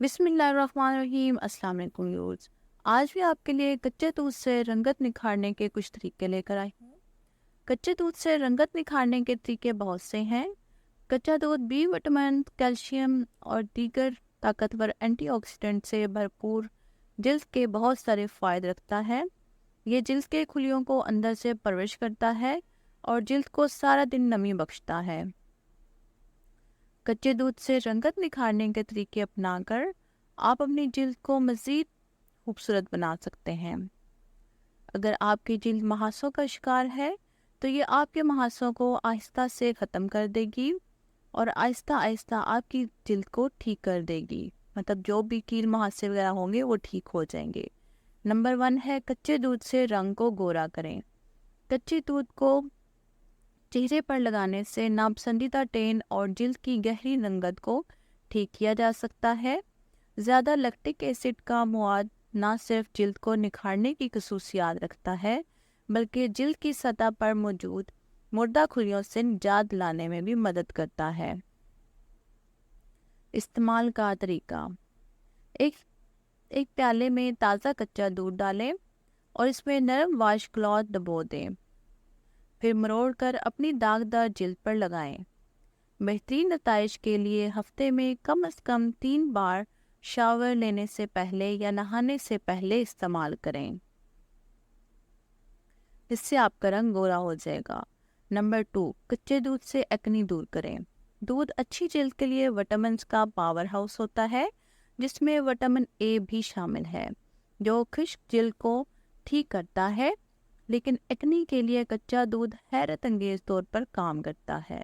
بسم اللہ الرحمن الرحیم۔ السلام علیکم ویورز، آج بھی آپ کے لیے کچے دودھ سے رنگت نکھارنے کے کچھ طریقے لے کر آئی ہوں۔ کچے دودھ سے رنگت نکھارنے کے طریقے بہت سے ہیں۔ کچا دودھ بی وٹامن، کیلشیم اور دیگر طاقتور اینٹی آکسیڈنٹ سے بھرپور جلد کے بہت سارے فوائد رکھتا ہے۔ یہ جلد کے خلیوں کو اندر سے پرورش کرتا ہے اور جلد کو سارا دن نمی بخشتا ہے۔ کچے دودھ سے رنگت نکھارنے کے طریقے اپنا کر آپ اپنی جلد کو مزید خوبصورت بنا سکتے ہیں۔ اگر آپ کی جلد محاسوں کا شکار ہے تو یہ آپ کے محاسوں کو آہستہ سے ختم کر دے گی اور آہستہ آہستہ آپ کی جلد کو ٹھیک کر دے گی، مطلب جو بھی کیل محاسے وغیرہ ہوں گے وہ ٹھیک ہو جائیں گے۔ نمبر 1 ہے کچے دودھ سے رنگ کو گورا کریں۔ کچے دودھ کو چہرے پر لگانے سے ناپسندیدہ ٹین اور جلد کی گہری رنگت کو ٹھیک کیا جا سکتا ہے۔ زیادہ لیکٹک ایسڈ کا مواد نہ صرف جلد کو نکھارنے کی خصوصیات رکھتا ہے بلکہ جلد کی سطح پر موجود مردہ کھلیوں سے نجات لانے میں بھی مدد کرتا ہے۔ استعمال کا طریقہ: ایک پیالے میں تازہ کچا دودھ ڈالیں اور اس میں نرم واش کلوتھ دبو دیں، پھر مروڑ کر اپنی داغدار جلد پر لگائیں۔ بہترین نتائج کے لیے ہفتے میں کم از کم 3 بار شاور لینے سے پہلے یا نہانے سے پہلے استعمال کریں۔ اس سے آپ کا رنگ گورا ہو جائے گا۔ نمبر 2، کچے دودھ سے ایکنی دور کریں۔ دودھ اچھی جلد کے لیے وٹامنز کا پاور ہاؤس ہوتا ہے، جس میں وٹامن اے بھی شامل ہے، جو خشک جلد کو ٹھیک کرتا ہے، لیکن ایکنی کے لیے کچا دودھ حیرت انگیز طور پر کام کرتا ہے۔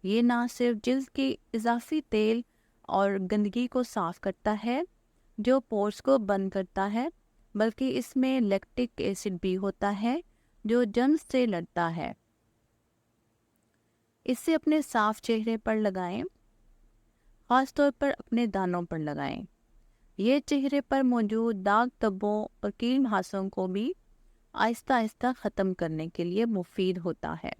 یہ نہ صرف جلد کی اضافی تیل اور گندگی کو صاف کرتا ہے جو پورز کو بند کرتا ہے، بلکہ اس میں لیکٹک ایسڈ بھی ہوتا ہے جو جرمز سے لڑتا ہے۔ اسے اپنے صاف چہرے پر لگائیں، خاص طور پر اپنے دانتوں پر لگائیں۔ یہ چہرے پر موجود داغ دھبوں اور کیل محاسوں کو بھی آہستہ آہستہ ختم کرنے کے لیے مفید ہوتا ہے۔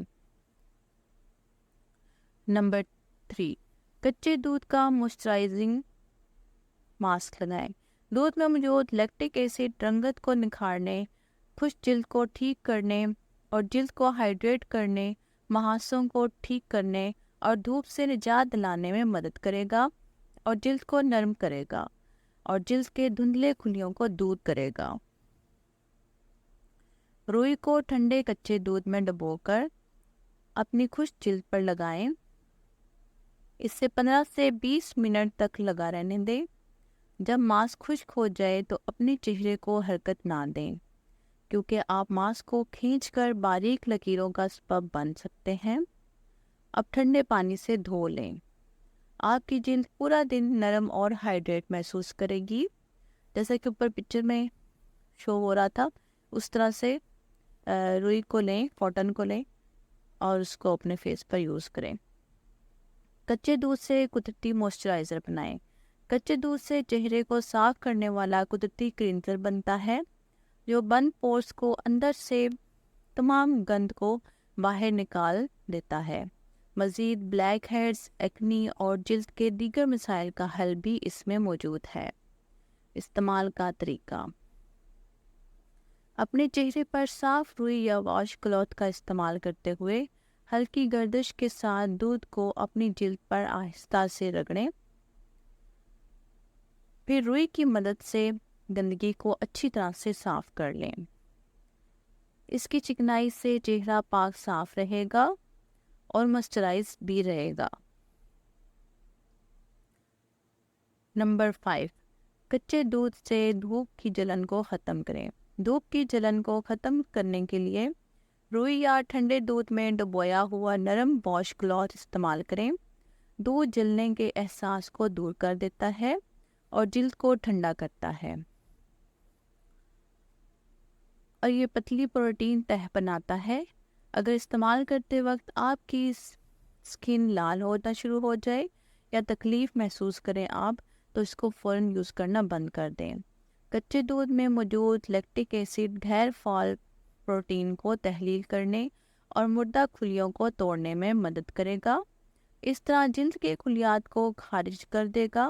نمبر 3، کچے دودھ کا موئسچرائزنگ ماسک لگائیں۔ دودھ میں موجود لیکٹک ایسڈ رنگت کو نکھارنے، خشک جلد کو ٹھیک کرنے اور جلد کو ہائیڈریٹ کرنے، محاسوں کو ٹھیک کرنے اور دھوپ سے نجات دلانے میں مدد کرے گا اور جلد کو نرم کرے گا اور جلد کے دھندلے خلیوں کو دور کرے گا۔ روئی کو ٹھنڈے کچے دودھ میں ڈبو کر اپنی خشک جلد پر لگائیں۔ اس سے 15 سے 20 منٹ تک لگا رہنے دیں۔ جب ماسک خشک ہو جائے تو اپنے چہرے کو حرکت نہ دیں، کیونکہ آپ ماسک کو کھینچ کر باریک لکیروں کا سبب بن سکتے ہیں۔ اب ٹھنڈے پانی سے دھو لیں۔ آپ کی جلد پورا دن نرم اور ہائیڈریٹ محسوس کرے گی، جیسا کہ اوپر پکچر میں شو ہو رہا تھا۔ اس طرح سے روئی کو لیں، کاٹن کو لیں اور اس کو اپنے فیس پر یوز کریں۔ کچے دودھ سے قدرتی موئسچرائزر بنائیں۔ کچے دودھ سے چہرے کو صاف کرنے والا قدرتی کلینزر بنتا ہے جو بند پورز کو اندر سے تمام گند کو باہر نکال دیتا ہے۔ مزید بلیک ہیڈز، ایکنی اور جلد کے دیگر مسائل کا حل بھی اس میں موجود ہے۔ استعمال کا طریقہ: اپنے چہرے پر صاف روئی یا واش کلوتھ کا استعمال کرتے ہوئے ہلکی گردش کے ساتھ دودھ کو اپنی جلد پر آہستہ سے رگڑیں، پھر روئی کی مدد سے گندگی کو اچھی طرح سے صاف کر لیں۔ اس کی چکنائی سے چہرہ پاک صاف رہے گا اور موئسچرائز بھی رہے گا۔ نمبر 5، کچے دودھ سے دھوپ کی جلن کو ختم کریں۔ دھوپ کی جلن کو ختم کرنے کے لیے روئی یا ٹھنڈے دودھ میں ڈبویا ہوا نرم واش کلوتھ استعمال کریں۔ دودھ جلنے کے احساس کو دور کر دیتا ہے اور جلد کو ٹھنڈا کرتا ہے، اور یہ پتلی پروٹین تہہ بناتا ہے۔ اگر استعمال کرتے وقت آپ کی سکن لال ہونا شروع ہو جائے یا تکلیف محسوس کریں آپ، تو اس کو فوراً یوز کرنا بند کر دیں۔ کچے دودھ میں موجود لیکٹک ایسڈ غیر فعال پروٹین کو تحلیل کرنے اور مردہ خلیوں کو توڑنے میں مدد کرے گا۔ اس طرح جلد کے خلیات کو خارج کر دے گا۔